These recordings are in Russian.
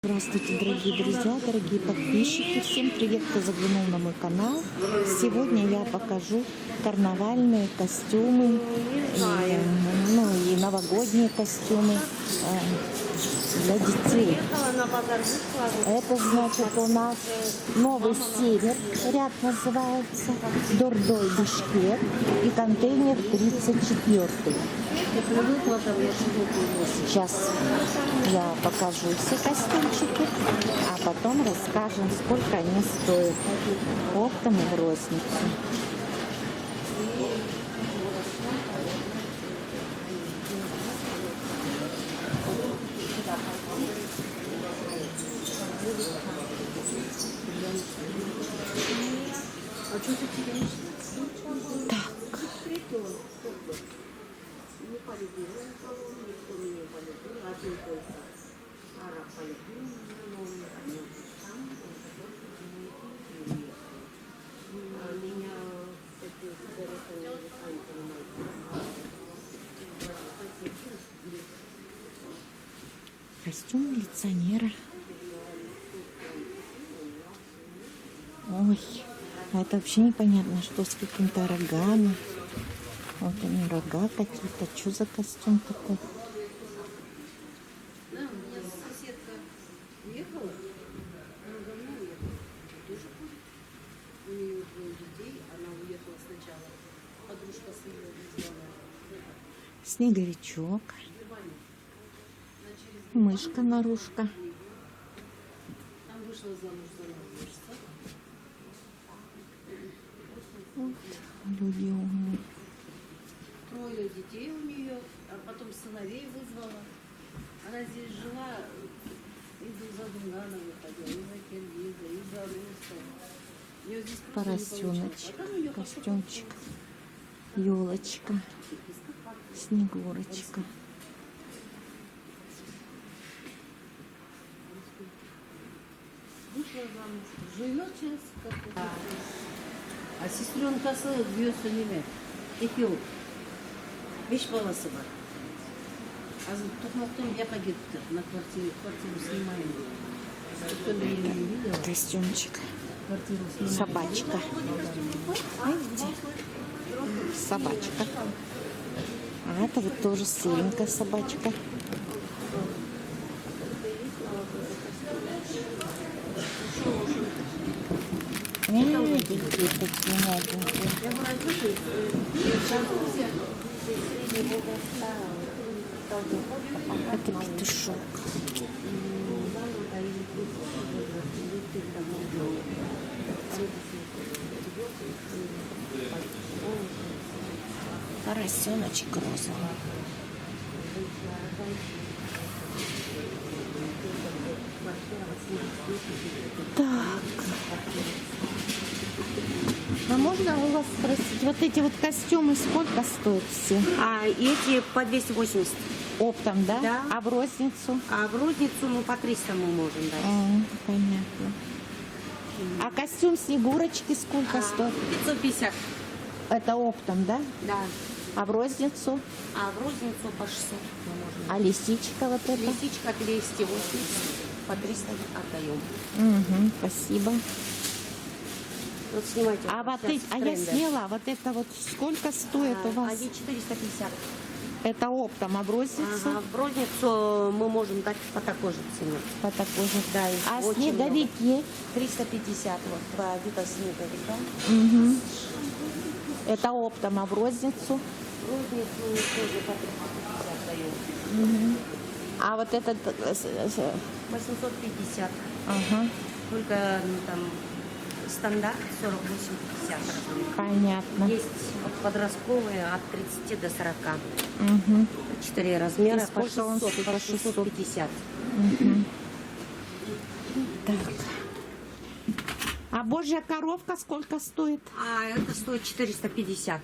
Здравствуйте, дорогие друзья, дорогие подписчики. Всем привет, кто заглянул на мой канал. Сегодня я покажу карнавальные костюмы и новогодние костюмы для детей. Это значит у нас Новый Север, ряд называется, Дордой Бишкек и контейнер 34. Сейчас я покажу все костюмчики, а потом расскажем, сколько они стоят оптом и в розницу. Так. Костюм милиционера. Ой, это вообще непонятно, что с какими-то рогами. Вот они, рога какие-то. Что за костюм такой? Да, у меня соседка уехала, она давно уехала, тоже ходит. У нее 2 детей, она уехала сначала, подружка с нее вызвала. Снеговичок. Мышка-нарушка. Там вышла замуж за норвежца. Вот, люди умные. 3 детей у нее, а потом сыновей вызвала. Она здесь жила, и за Дунгана выходила, и за Киргиза, и за Руса. Ее здесь просто не Поросеночек, получилось. Потом ее костюмчик, елочка, снегурочка. вышла замуж, живет сейчас как-то. А сестренкасы büyüsününe ekiyorduk. 5 balası var. Az Токмактан яқа кетті на квартиру снимаем. Кто меня не видел, Костюмчик. квартиру снимаем. Собачка. Видите? Собачка. А это вот тоже серенькая собачка. Какие такие модненькие. Это петушок. Поросеночек розовый. Так. А можно у вас спросить, вот эти вот костюмы сколько стоят все? А эти по 280. Оптом, да? Да. А в розницу? А в розницу по 300 мы можем дать. Понятно. А костюм Снегурочки сколько стоит? 550. Это оптом, да? Да. А в розницу? А в розницу по 600 мы можем. А лисичка вот эта? Лисичка 280. По 300 отдаем. Угу, спасибо. Вот снимайте. А вот сейчас я тренды. сняла, вот это вот сколько стоит у вас? Они 450. Это оптом, а в розницу? Ага, в розницу мы можем дать по такой же цене. По такой же. Да, их А очень снеговики? много. 350 вот по виду снеговика. Угу. Это оптом, а в розницу? В розницу тоже по 350 даем. А вот этот... 850. Ага, Только там стандарт 48-50 размер. понятно. Есть подростковые от 30 до 40. Угу. 4 размера И по сколько он 600, стоит? по 650. Так. А божья коровка сколько стоит? А это стоит 450.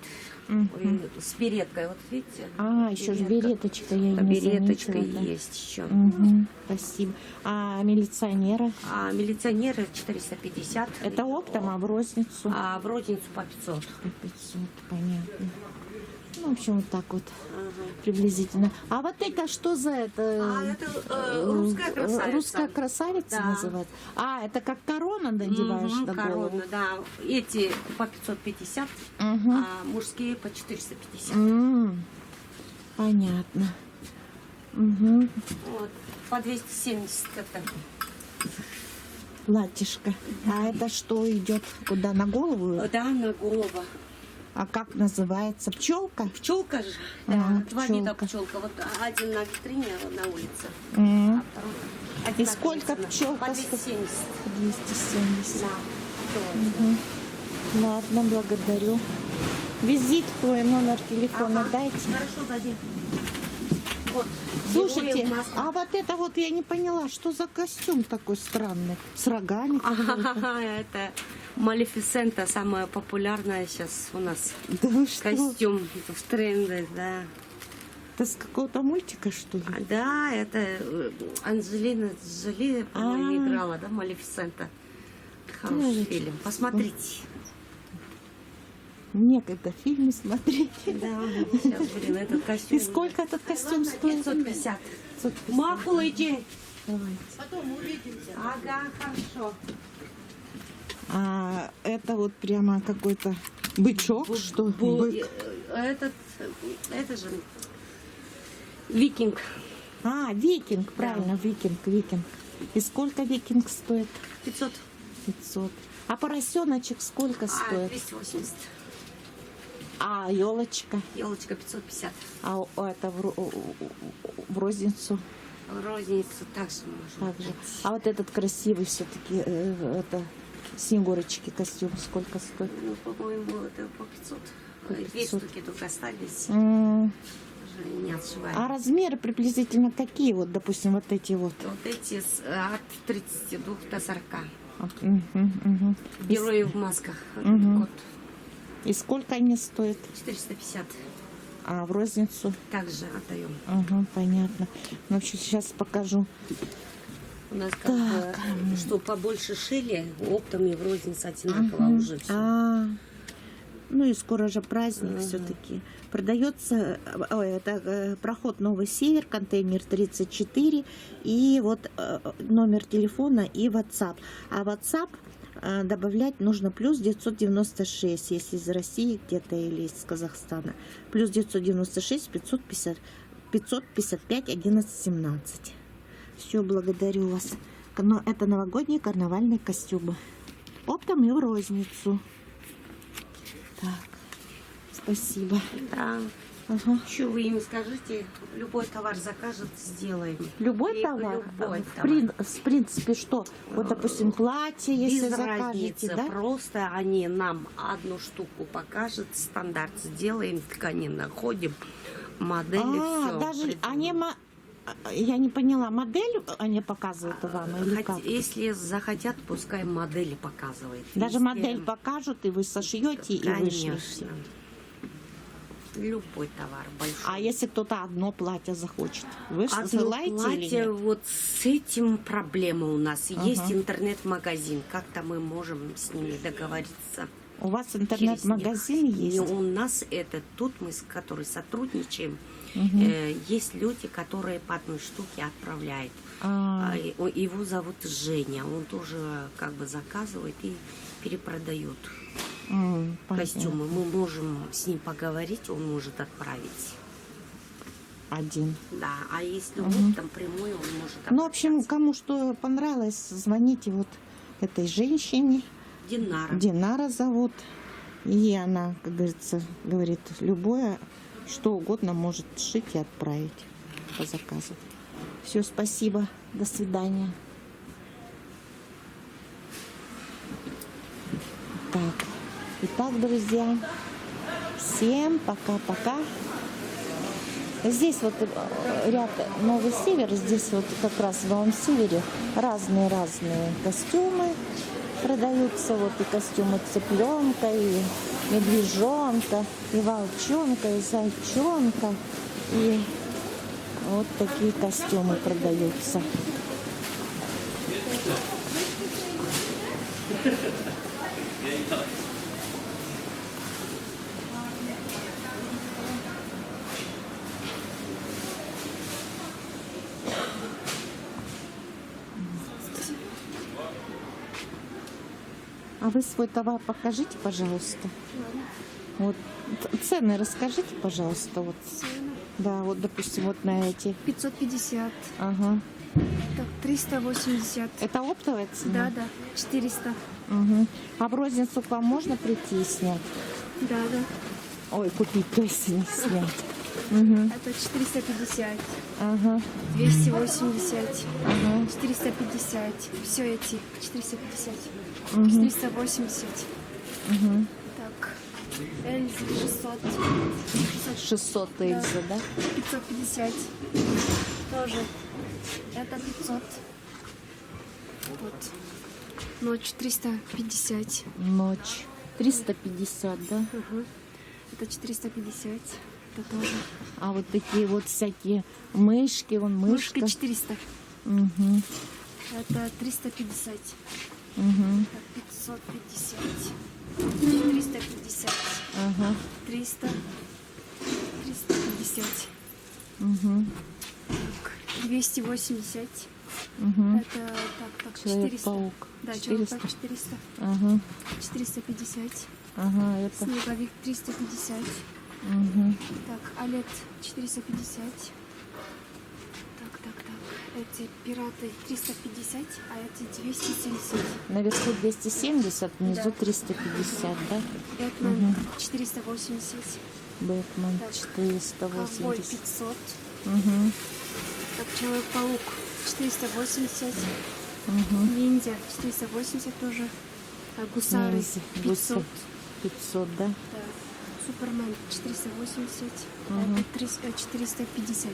Ой, с береткой, вот видите? А, еще же береточка, я Да, не береточка заметила, да. есть еще. Угу, спасибо. А милиционера? А милиционеры 450. Это оптом, а в розницу? А в розницу по 500. По 500, понятно. Ну, в общем, вот так вот Ага. приблизительно. А вот это что за это? А это русская красавица. Русская красавица Да. называется? А, это как корона надеваешь Мгм, на голову? корона, да. Эти по 550, Мгм. а мужские по 450. Понятно. Мгм. Вот, по 270 это. Платьишко. А это что идет? Куда? На голову? Да, на голову. А как называется? Пчелка? Пчелка же. Да, Ага, два вида пчелка. пчелка. Вот один на витрине на улице. М. А второй И один сколько на улице. пчелка По стоит? 270. 270. Да. Ладно, благодарю. Визитку и номер телефона Ага. дайте. Хорошо, дадим. Вот. Слушайте, герои в масках. а вот это вот я не поняла, что за костюм такой странный? С рогами? Ага, это Малефисента, самая популярная сейчас у нас. Да вы что? Костюм в тренде, да. Это с какого-то мультика, что ли? Да, это Анджелина Джоли, по-моему, А. играла, да, Малефисента. Хороший Девочки. фильм. Посмотрите. Некогда фильмы смотреть. Да, сейчас, блин, этот костюм. И сколько этот костюм стоит? 550. 550. Махуйте. Давайте. Потом увидимся. Ага, хорошо. А это вот прямо какой-то бычок, что? Бык. Это же викинг. А, викинг, правильно, викинг. И сколько викинг стоит? 500. 500. А поросеночек сколько А, стоит? 280. А елочка? Елочка 550. А это в розницу Розницу также можно. также. А вот этот красивый все-таки, это снегурочки костюм сколько стоит? Ну, по-моему, это по 500. По Две 500. штуки только остались. М. Уже не отшиваем. А размеры приблизительно какие? Вот, допустим, вот эти вот. Вот эти от 32 до 40. Мгм. Герои в масках. Мгм. Вот. И сколько они стоят? 450. А в розницу? Также отдаем. Ага, понятно. Ну, в общем, сейчас покажу. У нас как бы, что побольше шили, оптом и в рознице одинаково уже все. Ну и скоро же праздник все-таки. Продается, это проход Новый Север, контейнер 34, и вот номер телефона и WhatsApp. А WhatsApp добавлять нужно плюс 996, если из России где-то или из Казахстана. Плюс 996 555 11 17. Все, благодарю вас. Но это новогодние карнавальные костюмы. Оптом и в розницу. Так, спасибо. Да. Ага. Еще вы им скажите, любой товар закажет, сделаем. Любой И товар? Любой В товар. принципе, что? Вот, допустим, платье, если Без закажете, разницы, да? просто они нам одну штуку покажут, стандарт сделаем, ткани находим, модели, все. Даже они, я не поняла, модель они показывают вам или как? Если захотят, пускай модели показывает. Даже Если- модель покажут, и вы сошьете, и вышлите. Конечно. Любой товар большой. А если кто-то одно платье захочет? Вы Одно ссылаете или платье, нет? вот с этим проблема у нас. Есть интернет-магазин. Как-то мы можем с ними договориться. У вас через интернет-магазин них. есть? И у нас это тут мы с которой сотрудничаем. Есть люди, которые по одной штуке отправляют. Его зовут Женя. Он тоже как бы заказывает и перепродает Понятно. костюмы. Мы можем с ним поговорить, он может отправить. Один. Да, а если оптом прямой, он может Ну, в общем, обращаться. кому что понравилось, звоните вот этой женщине. Динара. Динара зовут. И она, как говорится, говорит, любое, что угодно может сшить и отправить по заказу. Все, спасибо. До свидания. Так. Итак, друзья, всем пока-пока. Здесь вот ряд Новый Север, здесь вот как раз в Новом Севере разные-разные костюмы продаются. Вот и костюмы цыпленка, и медвежонка, и волчонка, и зайчонка. И вот такие костюмы продаются. А вы свой товар покажите, пожалуйста. Вот цены расскажите, пожалуйста. Вот. Да, вот, допустим, вот на эти. 550, Ага. так, 380. Это оптовая цена? Да, 400. Угу. А в розницу к вам можно прийти и снять? Да. Ой, купить, то есть не снять. Угу. Это 450, Ага. 280, Ага. 450. Все эти 450, Угу. 480. Угу. Так, Эльза 600, 600 Эльза, да? 550. Тоже. Это 500. Вот. Ночь 350. Ночь. 350, да? Угу. Это 450. Это тоже. А вот такие вот всякие мышки, вон мышка. Мышка 400. Угу. Это 350. Угу. Так, 550. 350. Ага. 300. 350. Угу. Так, 280. Угу. Это так, 400. Человек-паук. Да, 400. Человек-паук 400. Ага. 450. Ага, это. Снеговик 350. Угу. Так, Олет 450. Так. Эти пираты 350, а эти 270. Наверху 270, внизу Да. 350, да? Бэтмен 480. Бэтмен Так, 480. Ковбой 500. Угу. Так, Человек-паук 480. Угу. Ниндзя 480 тоже. А гусары 500. 500, да? Да. Супермен 480. Мгм. Это 450.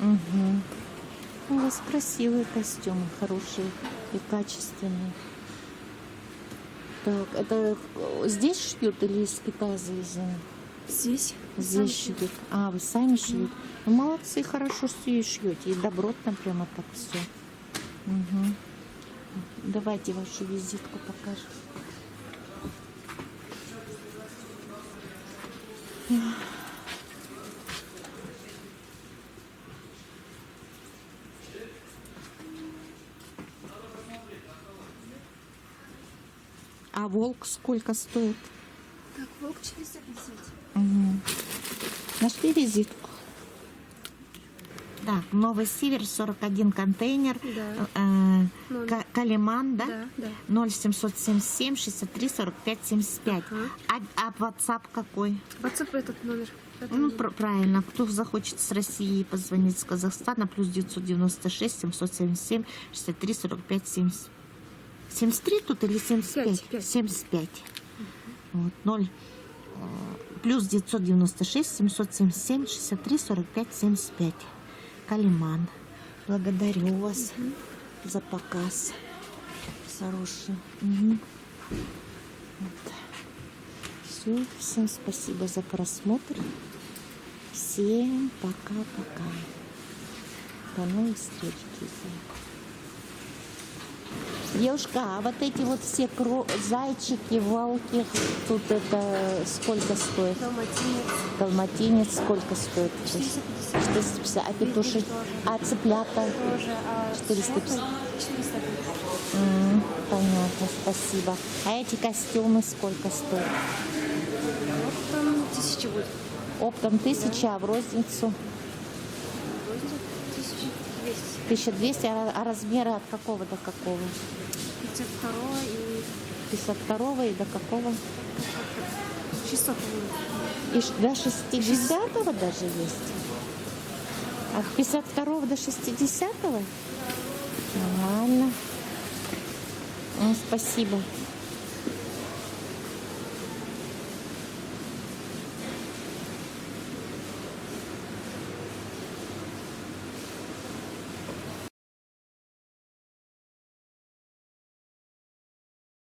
Угу. У вас красивые костюмы, хорошие и качественные. Так, это здесь шьют или из Китая завезены? Здесь. Здесь шьют. А, вы сами шьете? Ну, молодцы, хорошо шьете. И добротно прямо так все. Угу. Давайте вашу визитку покажем. А волк сколько стоит? Так, волк 450. Угу. Нашли визитку? Так, Новый Север, 41 контейнер. Да. Ноль. Калиман, да? Да. 0777 63 45 75. Ага. А WhatsApp какой? WhatsApp этот номер. Это Ну, номер. правильно. Кто захочет с России позвонить с Казахстана, плюс 996 777 63 45 70. 73 тут или 75? Пять. 75. Вот, 0. Плюс 996 777 63 45 75. Калиман. Благодарю вас за показ. Хороший. Угу. Вот. Все. Всем спасибо за просмотр. Всем пока-пока. До новых встреч, друзья. Девушка, а вот эти вот все зайчики, волки, тут это сколько стоит? Далматинец Далматинец сколько стоит? 450. 450. А петушек? А цыплята? Тоже. А 450. 450. Понятно, спасибо. А эти костюмы сколько стоят? Вот там 1000 будет. Оптом 1000, а в розницу Вроде 1200. 1200. А размеры от какого до какого? 52 и 52 и до какого? 600 будет. И до 60-го даже есть? От 52 до 60-го? Нормально. Спасибо.